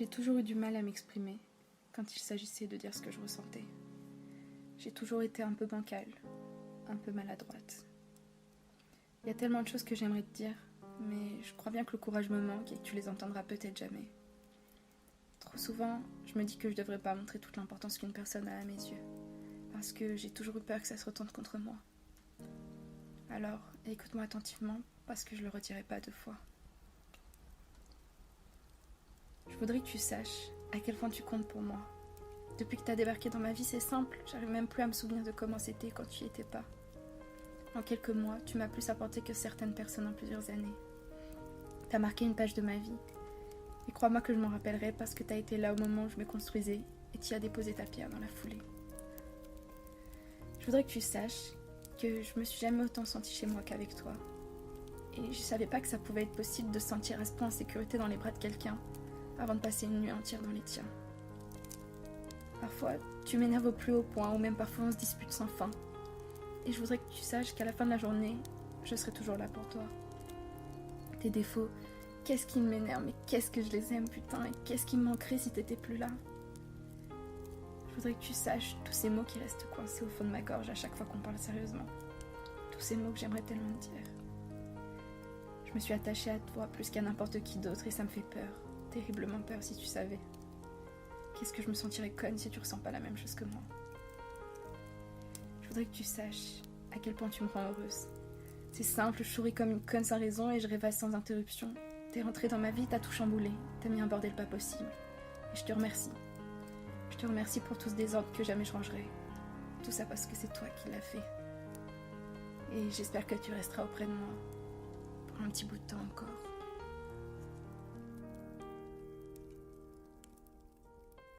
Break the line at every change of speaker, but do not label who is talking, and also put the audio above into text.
J'ai toujours eu du mal à m'exprimer quand il s'agissait de dire ce que je ressentais. J'ai toujours été un peu bancale, un peu maladroite. Il y a tellement de choses que j'aimerais te dire, mais je crois bien que le courage me manque et que tu les entendras peut-être jamais. Trop souvent, je me dis que je devrais pas montrer toute l'importance qu'une personne a à mes yeux, parce que j'ai toujours eu peur que ça se retourne contre moi. Alors, écoute-moi attentivement, parce que je le redirai pas deux fois. Je voudrais que tu saches à quel point tu comptes pour moi. Depuis que tu as débarqué dans ma vie, c'est simple, j'arrive même plus à me souvenir de comment c'était quand tu y étais pas. En quelques mois, tu m'as plus apporté que certaines personnes en plusieurs années. T'as marqué une page de ma vie. Et crois-moi que je m'en rappellerai parce que t'as été là au moment où je me construisais et t'y as déposé ta pierre dans la foulée. Je voudrais que tu saches que je me suis jamais autant sentie chez moi qu'avec toi. Et je savais pas que ça pouvait être possible de se sentir à ce point en sécurité dans les bras de quelqu'un avant de passer une nuit entière dans les tiens. Parfois, tu m'énerves au plus haut point ou même parfois on se dispute sans fin. Et je voudrais que tu saches qu'à la fin de la journée, je serai toujours là pour toi. Tes défauts, qu'est-ce qui m'énerve, mais qu'est-ce que je les aime, putain, et qu'est-ce qui me manquerait si t'étais plus là. Je voudrais que tu saches tous ces mots qui restent coincés au fond de ma gorge à chaque fois qu'on parle sérieusement. Tous ces mots que j'aimerais tellement te dire. Je me suis attachée à toi plus qu'à n'importe qui d'autre et ça me fait peur, terriblement peur si tu savais. Qu'est-ce que je me sentirais conne si tu ressens pas la même chose que moi. Je voudrais que tu saches à quel point tu me rends heureuse. C'est simple, je souris comme une conne sans raison et je rêvasse sans interruption. T'es rentrée dans ma vie, t'as tout chamboulé, t'as mis un bordel pas possible. Et je te remercie. Je te remercie pour tout ce désordre que jamais je rangerai. Tout ça parce que c'est toi qui l'as fait. Et j'espère que tu resteras auprès de moi pour un petit bout de temps encore.